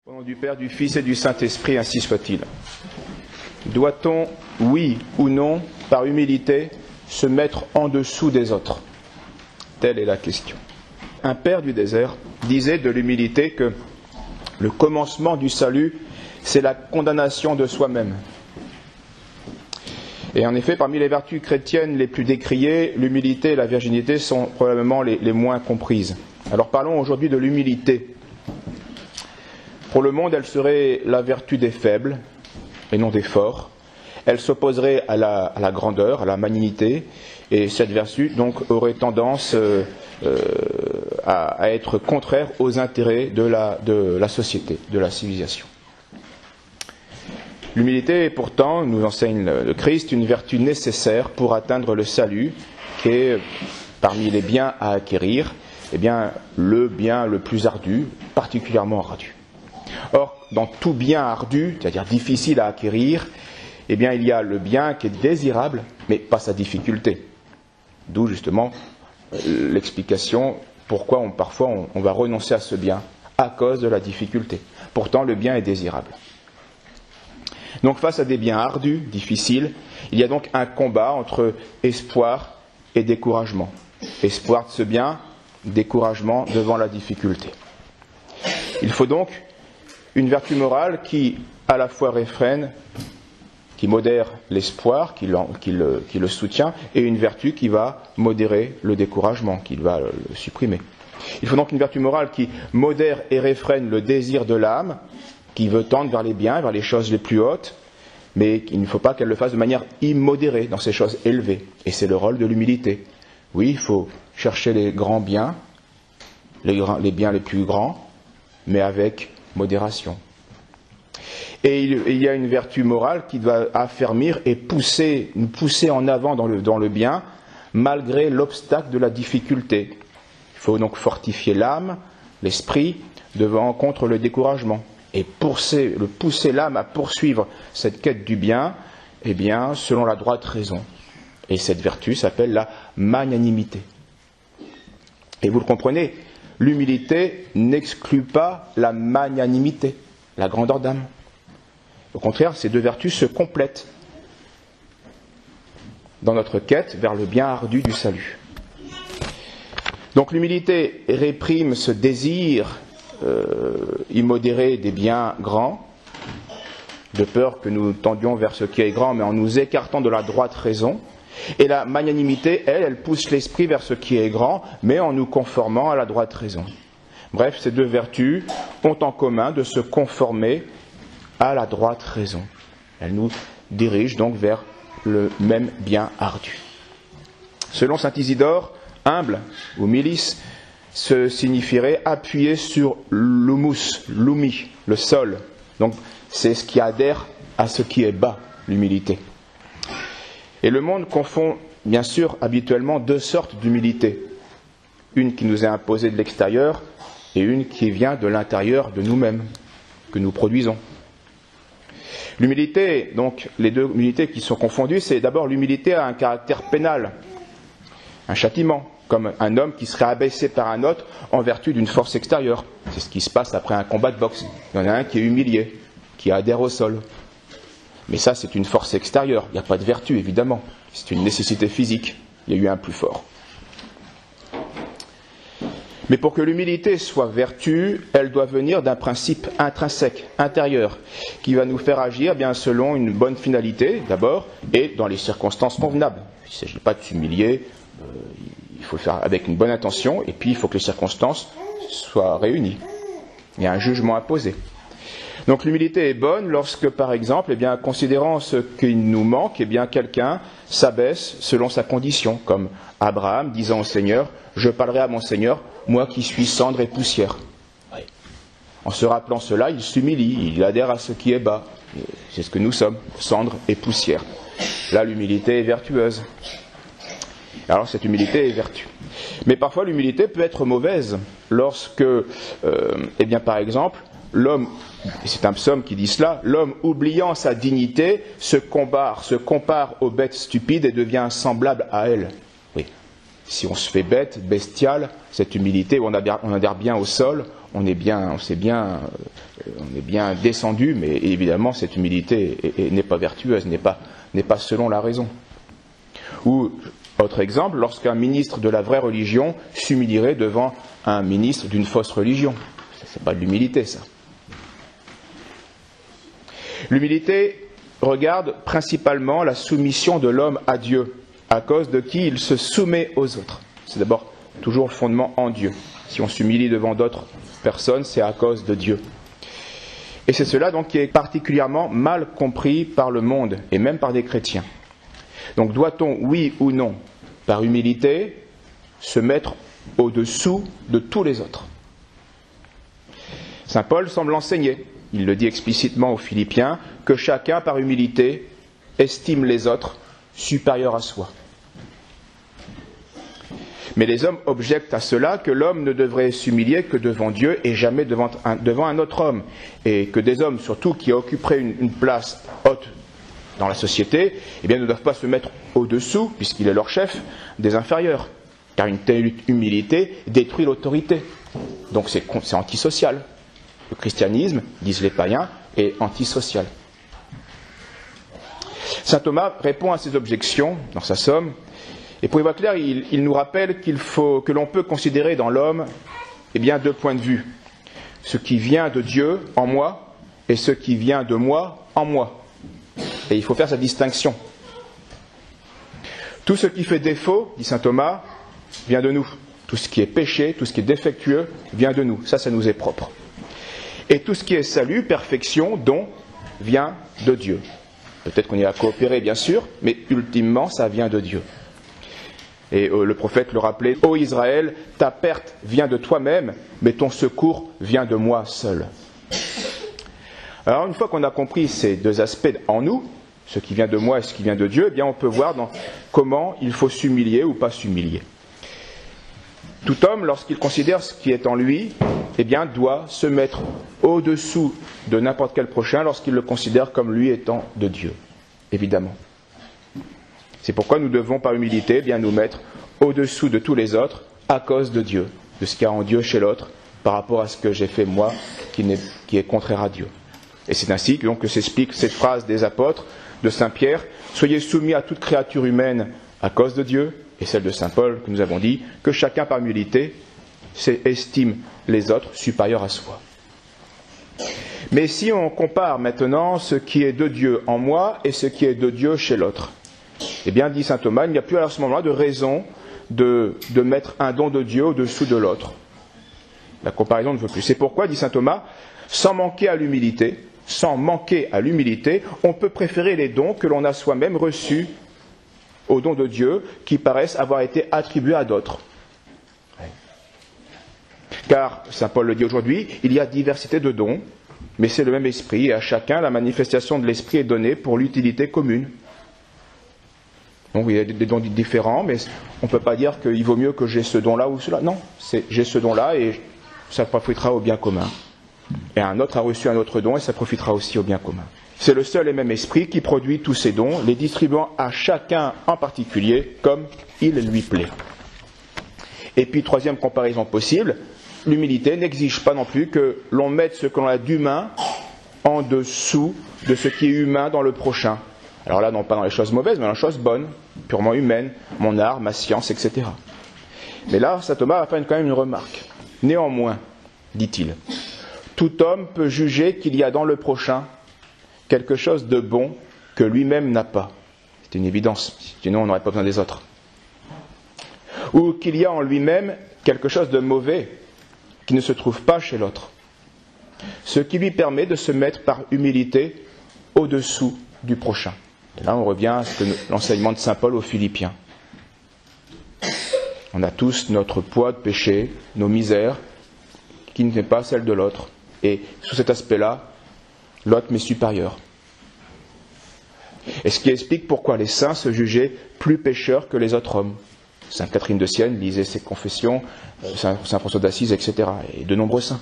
Au nom du Père, du Fils et du Saint-Esprit, ainsi soit-il. Doit-on, oui ou non, par humilité, se mettre en dessous des autres? Telle est la question. Un père du désert disait de l'humilité que le commencement du salut, c'est la condamnation de soi-même. Et en effet, parmi les vertus chrétiennes les plus décriées, l'humilité et la virginité sont probablement les moins comprises. Alors parlons aujourd'hui de l'humilité. Pour le monde, elle serait la vertu des faibles et non des forts. Elle s'opposerait à la grandeur, à la malignité, et cette vertu donc aurait tendance à être contraire aux intérêts de la société, de la civilisation. L'humilité est pourtant, nous enseigne le Christ, une vertu nécessaire pour atteindre le salut, qui est, parmi les biens à acquérir, eh bien, le bien le plus ardu, particulièrement ardu. Or, dans tout bien ardu, c'est-à-dire difficile à acquérir, eh bien, il y a le bien qui est désirable, mais pas sa difficulté. D'où justement l'explication pourquoi parfois on va renoncer à ce bien, à cause de la difficulté. Pourtant, le bien est désirable. Donc, face à des biens ardus, difficiles, il y a donc un combat entre espoir et découragement. Espoir de ce bien, découragement devant la difficulté. Il faut donc une vertu morale qui, à la fois réfrène, qui modère l'espoir, qui le soutient, et une vertu qui va modérer le découragement, qui va le supprimer. Il faut donc une vertu morale qui modère et réfrène le désir de l'âme, qui veut tendre vers les biens, vers les choses les plus hautes, mais il ne faut pas qu'elle le fasse de manière immodérée, dans ces choses élevées. Et c'est le rôle de l'humilité. Oui, il faut chercher les grands biens, les biens les plus grands, mais avec modération. Et il y a une vertu morale qui doit affermir et nous pousser en avant dans le bien, malgré l'obstacle de la difficulté. Il faut donc fortifier l'âme, l'esprit, contre le découragement. Et pousser l'âme à poursuivre cette quête du bien, eh bien, selon la droite raison. Et cette vertu s'appelle la magnanimité. Et vous le comprenez, l'humilité n'exclut pas la magnanimité, la grandeur d'âme. Au contraire, ces deux vertus se complètent dans notre quête vers le bien ardu du salut. Donc l'humilité réprime ce désir immodéré des biens grands, de peur que nous tendions vers ce qui est grand, mais en nous écartant de la droite raison. Et la magnanimité, elle pousse l'esprit vers ce qui est grand, mais en nous conformant à la droite raison. Bref, ces deux vertus ont en commun de se conformer à la droite raison. Elles nous dirigent donc vers le même bien ardu. Selon saint Isidore, humble ou milice, se signifierait appuyer sur l'humus, l'oumi, le sol. Donc c'est ce qui adhère à ce qui est bas, l'humilité. Et le monde confond bien sûr habituellement deux sortes d'humilité. Une qui nous est imposée de l'extérieur et une qui vient de l'intérieur de nous-mêmes, que nous produisons. L'humilité, donc les deux humilités qui sont confondues, c'est d'abord l'humilité à un caractère pénal, un châtiment, comme un homme qui serait abaissé par un autre en vertu d'une force extérieure. C'est ce qui se passe après un combat de boxe. Il y en a un qui est humilié, qui adhère au sol. Mais ça, c'est une force extérieure. Il n'y a pas de vertu, évidemment. C'est une nécessité physique. Il y a eu un plus fort. Mais pour que l'humilité soit vertu, elle doit venir d'un principe intrinsèque, intérieur, qui va nous faire agir bien selon une bonne finalité, d'abord, et dans les circonstances convenables. Il ne s'agit pas de s'humilier, il faut le faire avec une bonne intention, et puis il faut que les circonstances soient réunies. Il y a un jugement imposé. Donc l'humilité est bonne lorsque, par exemple, eh bien, considérant ce qui nous manque, eh bien, quelqu'un s'abaisse selon sa condition, comme Abraham disant au Seigneur, « Je parlerai à mon Seigneur, moi qui suis cendre et poussière. » Oui. En se rappelant cela, il s'humilie, il adhère à ce qui est bas. C'est ce que nous sommes, cendre et poussière. Là, l'humilité est vertueuse. Alors cette humilité est vertu. Mais parfois l'humilité peut être mauvaise lorsque, eh bien, par exemple, l'homme, et c'est un psaume qui dit cela, l'homme oubliant sa dignité se compare aux bêtes stupides et devient semblable à elles. Oui. Si on se fait bête, bestial, cette humilité, où on adhère bien au sol, on sait bien on est bien descendu, mais évidemment cette humilité n'est pas vertueuse, n'est pas selon la raison. Ou, autre exemple, lorsqu'un ministre de la vraie religion s'humilierait devant un ministre d'une fausse religion. C'est pas de l'humilité, ça. L'humilité regarde principalement la soumission de l'homme à Dieu, à cause de qui il se soumet aux autres. C'est d'abord toujours le fondement en Dieu. Si on s'humilie devant d'autres personnes, c'est à cause de Dieu. Et c'est cela donc qui est particulièrement mal compris par le monde, et même par des chrétiens. Donc doit-on, oui ou non, par humilité, se mettre au-dessous de tous les autres? Saint Paul semble enseigner, il le dit explicitement aux Philippiens, que chacun par humilité estime les autres supérieurs à soi. Mais les hommes objectent à cela que l'homme ne devrait s'humilier que devant Dieu et jamais devant un autre homme. Et que des hommes, surtout qui occuperaient une place haute dans la société, eh bien, ne doivent pas se mettre au-dessous, puisqu'il est leur chef, des inférieurs. Car une telle humilité détruit l'autorité. Donc c'est antisocial. Le christianisme, disent les païens, est antisocial. Saint Thomas répond à ces objections dans sa somme. Et pour y voir clair, il nous rappelle que l'on peut considérer dans l'homme deux points de vue. Ce qui vient de Dieu en moi et ce qui vient de moi en moi. Et il faut faire cette distinction. Tout ce qui fait défaut, dit saint Thomas, vient de nous. Tout ce qui est péché, tout ce qui est défectueux, vient de nous. Ça nous est propre. Et tout ce qui est salut, perfection, don, vient de Dieu. Peut-être qu'on y a coopéré, bien sûr, mais ultimement, ça vient de Dieu. Et le prophète le rappelait, « Ô Israël, ta perte vient de toi-même, mais ton secours vient de moi seul. » Alors une fois qu'on a compris ces deux aspects en nous, ce qui vient de moi et ce qui vient de Dieu, eh bien on peut voir comment il faut s'humilier ou pas s'humilier. Tout homme, lorsqu'il considère ce qui est en lui, eh bien doit se mettre au-dessous de n'importe quel prochain lorsqu'il le considère comme lui étant de Dieu, évidemment. C'est pourquoi nous devons par humilité nous mettre au-dessous de tous les autres à cause de Dieu, de ce qu'il y a en Dieu chez l'autre par rapport à ce que j'ai fait moi qui est contraire à Dieu. Et c'est ainsi donc que s'explique cette phrase des apôtres de Saint Pierre, « Soyez soumis à toute créature humaine à cause de Dieu » et celle de Saint Paul que nous avons dit, que chacun par humilité estime les autres supérieurs à soi. Mais si on compare maintenant ce qui est de Dieu en moi et ce qui est de Dieu chez l'autre, eh bien, dit saint Thomas, il n'y a plus à ce moment-là de raison de mettre un don de Dieu au-dessous de l'autre. La comparaison ne veut plus. C'est pourquoi, dit saint Thomas, sans manquer à l'humilité, on peut préférer les dons que l'on a soi-même reçus aux dons de Dieu qui paraissent avoir été attribués à d'autres. Car, saint Paul le dit aujourd'hui, il y a diversité de dons, mais c'est le même esprit, et à chacun la manifestation de l'esprit est donnée pour l'utilité commune. Donc il y a des dons différents, mais on ne peut pas dire qu'il vaut mieux que j'ai ce don-là ou cela. Non, j'ai ce don-là et ça profitera au bien commun. Et un autre a reçu un autre don et ça profitera aussi au bien commun. C'est le seul et même esprit qui produit tous ces dons, les distribuant à chacun en particulier comme il lui plaît. Et puis, troisième comparaison possible, l'humilité n'exige pas non plus que l'on mette ce que l'on a d'humain en dessous de ce qui est humain dans le prochain. Alors là, non pas dans les choses mauvaises, mais dans les choses bonnes, purement humaines, mon art, ma science, etc. Mais là, saint Thomas va faire quand même une remarque. Néanmoins, dit-il, tout homme peut juger qu'il y a dans le prochain quelque chose de bon que lui-même n'a pas. C'est une évidence, sinon on n'aurait pas besoin des autres. Ou qu'il y a en lui-même quelque chose de mauvais qui ne se trouve pas chez l'autre. Ce qui lui permet de se mettre par humilité au-dessous du prochain. Et là, on revient à l'enseignement de saint Paul aux Philippiens. On a tous notre poids de péché, nos misères, qui n'est pas celle de l'autre. Et sous cet aspect-là, l'autre m'est supérieur. Et ce qui explique pourquoi les saints se jugeaient plus pécheurs que les autres hommes. Sainte Catherine de Sienne lisait ses confessions, Saint François d'Assise, etc. Et de nombreux saints.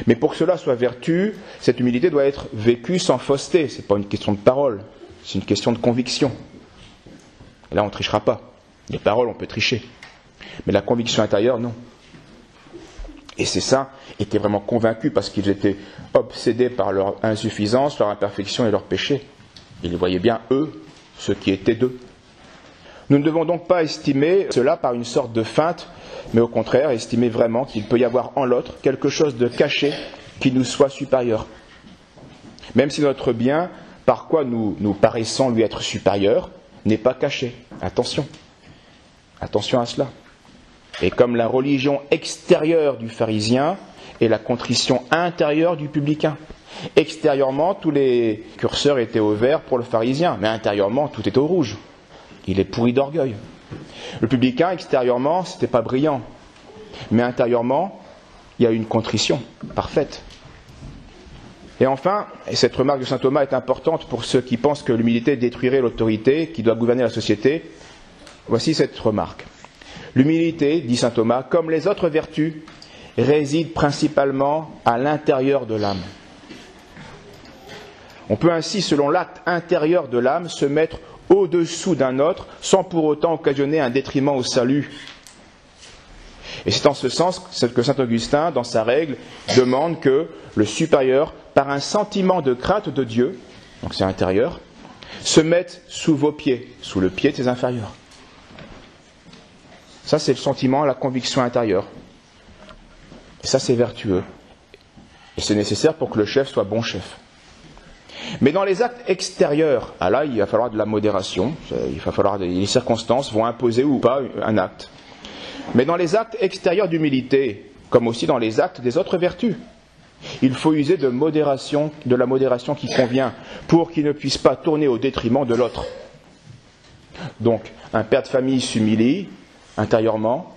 Mais pour que cela soit vertu, cette humilité doit être vécue sans fausseté. Ce n'est pas une question de parole, c'est une question de conviction. Et là, on ne trichera pas. Les paroles, on peut tricher. Mais la conviction intérieure, non. Et ces saints étaient vraiment convaincus parce qu'ils étaient obsédés par leur insuffisance, leur imperfection et leur péché. Ils voyaient bien, eux, ce qui était d'eux. Nous ne devons donc pas estimer cela par une sorte de feinte, mais au contraire, estimer vraiment qu'il peut y avoir en l'autre quelque chose de caché qui nous soit supérieur. Même si notre bien, par quoi nous paraissons lui être supérieur, n'est pas caché. Attention. Attention à cela. Et comme la religion extérieure du pharisien et la contrition intérieure du publicain. Extérieurement, tous les curseurs étaient au vert pour le pharisien, mais intérieurement, tout est au rouge. Il est pourri d'orgueil. Le publicain, extérieurement, c'était pas brillant. Mais intérieurement, il y a une contrition parfaite. Et enfin, et cette remarque de saint Thomas est importante pour ceux qui pensent que l'humilité détruirait l'autorité qui doit gouverner la société, voici cette remarque. L'humilité, dit saint Thomas, comme les autres vertus, réside principalement à l'intérieur de l'âme. On peut ainsi, selon l'acte intérieur de l'âme, se mettre au-dessous d'un autre sans pour autant occasionner un détriment au salut. Et c'est en ce sens que saint Augustin, dans sa règle, demande que le supérieur, par un sentiment de crainte de Dieu, donc c'est intérieur, se mette sous vos pieds, sous le pied de ses inférieurs. Ça, c'est le sentiment, la conviction intérieure. Et ça, c'est vertueux. Et c'est nécessaire pour que le chef soit bon chef. Mais dans les actes extérieurs, là, il va falloir de la modération. Les circonstances vont imposer ou pas un acte. Mais dans les actes extérieurs d'humilité, comme aussi dans les actes des autres vertus, il faut user de la modération qui convient, pour qu'il ne puisse pas tourner au détriment de l'autre. Donc, un père de famille s'humilie intérieurement,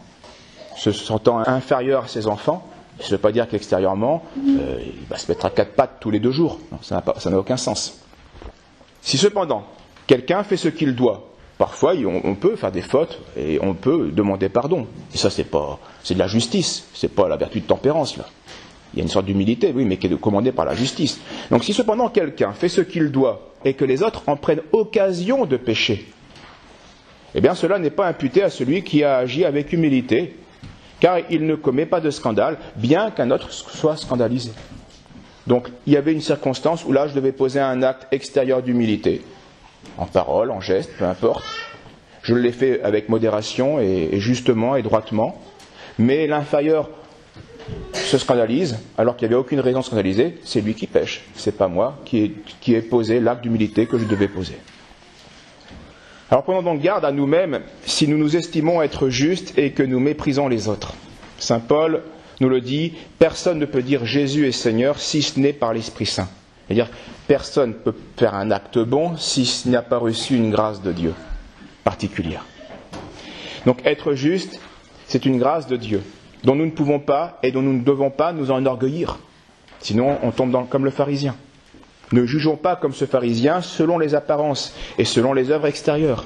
se sentant inférieur à ses enfants. Ça ne veut pas dire qu'extérieurement, il va se mettre à quatre pattes tous les 2 jours. Non, ça n'a aucun sens. Si cependant, quelqu'un fait ce qu'il doit, parfois on peut faire des fautes et on peut demander pardon. Et ça, c'est de la justice, c'est pas la vertu de tempérance, là. Il y a une sorte d'humilité, oui, mais qui est commandée par la justice. Donc si cependant quelqu'un fait ce qu'il doit et que les autres en prennent occasion de pécher, eh bien cela n'est pas imputé à celui qui a agi avec humilité, car il ne commet pas de scandale, bien qu'un autre soit scandalisé. Donc il y avait une circonstance où là je devais poser un acte extérieur d'humilité, en parole, en geste, peu importe. Je l'ai fait avec modération et justement et droitement, mais l'inférieur se scandalise, alors qu'il n'y avait aucune raison de scandaliser, c'est lui qui pêche, c'est pas moi qui ai posé l'acte d'humilité que je devais poser. Alors prenons donc garde à nous-mêmes si nous nous estimons être justes et que nous méprisons les autres. Saint Paul nous le dit, personne ne peut dire Jésus est Seigneur si ce n'est par l'Esprit Saint. C'est-à-dire, personne ne peut faire un acte bon s'il n'a pas reçu une grâce de Dieu particulière. Donc être juste, c'est une grâce de Dieu, dont nous ne pouvons pas et dont nous ne devons pas nous enorgueillir. Sinon, on tombe comme le pharisien. Ne jugeons pas comme ce pharisien selon les apparences et selon les œuvres extérieures.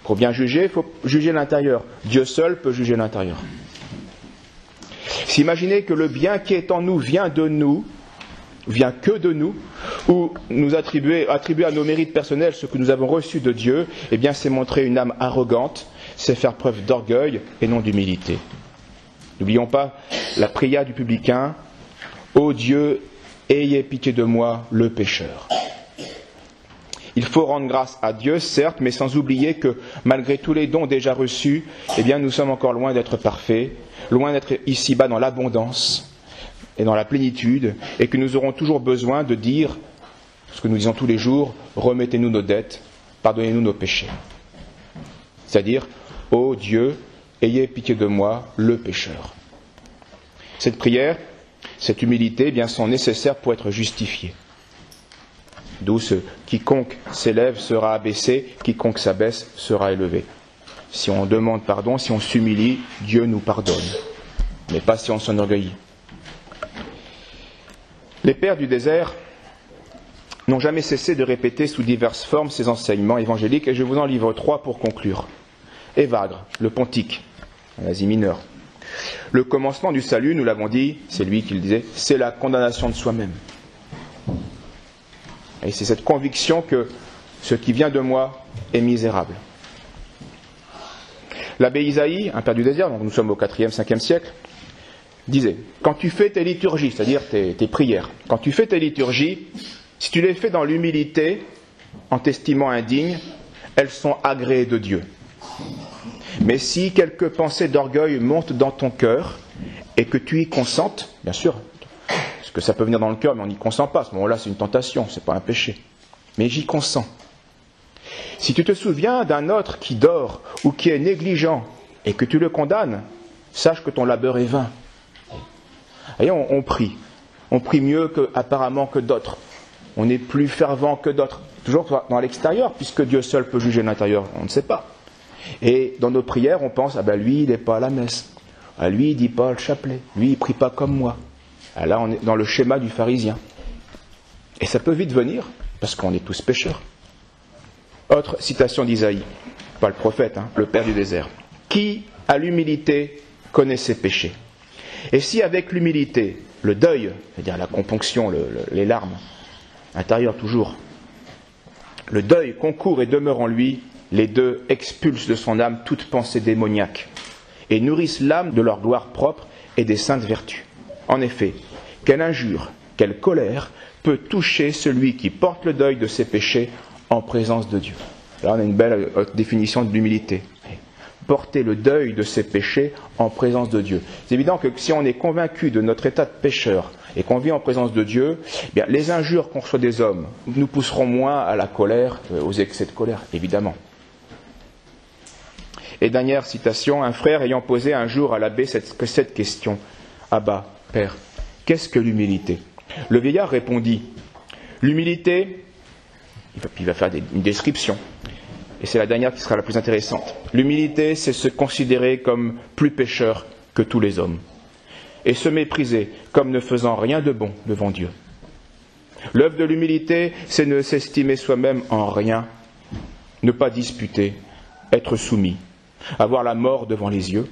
Pour bien juger, il faut juger l'intérieur. Dieu seul peut juger l'intérieur. S'imaginer que le bien qui est en nous vient de nous, vient que de nous, ou nous attribuer à nos mérites personnels ce que nous avons reçu de Dieu, eh bien c'est montrer une âme arrogante, c'est faire preuve d'orgueil et non d'humilité. N'oublions pas la prière du publicain, ô Dieu, ayez pitié de moi, le pécheur. Il faut rendre grâce à Dieu, certes, mais sans oublier que, malgré tous les dons déjà reçus, eh bien, nous sommes encore loin d'être parfaits, loin d'être ici-bas dans l'abondance et dans la plénitude, et que nous aurons toujours besoin de dire ce que nous disons tous les jours, remettez-nous nos dettes, pardonnez-nous nos péchés. C'est-à-dire, ô Dieu, ayez pitié de moi, le pécheur. Cette prière, cette humilité, eh bien, sont nécessaires pour être justifiés. D'où quiconque s'élève sera abaissé, quiconque s'abaisse sera élevé. Si on demande pardon, si on s'humilie, Dieu nous pardonne, mais pas si on s'enorgueillit. Les pères du désert n'ont jamais cessé de répéter sous diverses formes ces enseignements évangéliques, et je vous en livre 3 pour conclure. Évagre, le pontique, en Asie mineure. Le commencement du salut, nous l'avons dit, c'est lui qui le disait, c'est la condamnation de soi-même. Et c'est cette conviction que ce qui vient de moi est misérable. L'abbé Isaïe, un père du désert, donc nous sommes au 4e, 5e siècle, disait, quand tu fais tes liturgies, c'est-à-dire tes prières, quand tu fais tes liturgies, si tu les fais dans l'humilité, en t'estimant indigne, elles sont agréées de Dieu. Mais si quelques pensées d'orgueil montent dans ton cœur et que tu y consentes, bien sûr, parce que ça peut venir dans le cœur, mais on n'y consent pas, à ce moment-là c'est une tentation, c'est pas un péché. Mais j'y consens. Si tu te souviens d'un autre qui dort ou qui est négligent et que tu le condamnes, sache que ton labeur est vain. Voyez, on prie mieux apparemment que d'autres. On est plus fervent que d'autres. Toujours dans l'extérieur, puisque Dieu seul peut juger l'intérieur, on ne sait pas. Et dans nos prières, on pense, lui, il n'est pas à la messe. Lui, il ne dit pas le chapelet. Lui, il ne prie pas comme moi. Là, on est dans le schéma du pharisien. Et ça peut vite venir, parce qu'on est tous pécheurs. Autre citation d'Isaïe, pas le prophète, le père du désert. Qui, à l'humilité, connaît ses péchés? Et si avec l'humilité, le deuil, c'est-à-dire la componction, les larmes, intérieures toujours, le deuil concourt et demeure en lui, les deux expulsent de son âme toute pensée démoniaque et nourrissent l'âme de leur gloire propre et des saintes vertus. En effet, quelle injure, quelle colère peut toucher celui qui porte le deuil de ses péchés en présence de Dieu. Là, on a une belle définition de l'humilité. Porter le deuil de ses péchés en présence de Dieu. C'est évident que si on est convaincu de notre état de pécheur et qu'on vit en présence de Dieu, bien, les injures qu'on reçoit des hommes nous pousseront moins à la colère, aux excès de colère, évidemment. Et dernière citation, un frère ayant posé un jour à l'abbé cette question. « Abba, Père, qu'est-ce que l'humilité ?» Le vieillard répondit, « L'humilité, il va faire une description, et c'est la dernière qui sera la plus intéressante. L'humilité, c'est se considérer comme plus pécheur que tous les hommes, et se mépriser comme ne faisant rien de bon devant Dieu. L'œuvre de l'humilité, c'est ne s'estimer soi-même en rien, ne pas disputer, être soumis, avoir la mort devant les yeux,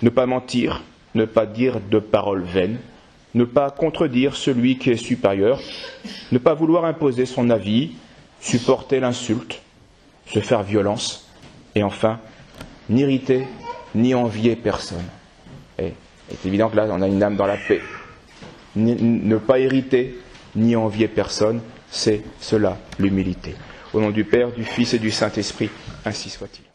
ne pas mentir, ne pas dire de paroles vaines, ne pas contredire celui qui est supérieur, ne pas vouloir imposer son avis, supporter l'insulte, se faire violence, et enfin, n'irriter ni envier personne. Et c'est évident que là, on a une âme dans la paix. Ne pas irriter ni envier personne, c'est cela, l'humilité. Au nom du Père, du Fils et du Saint-Esprit, ainsi soit-il.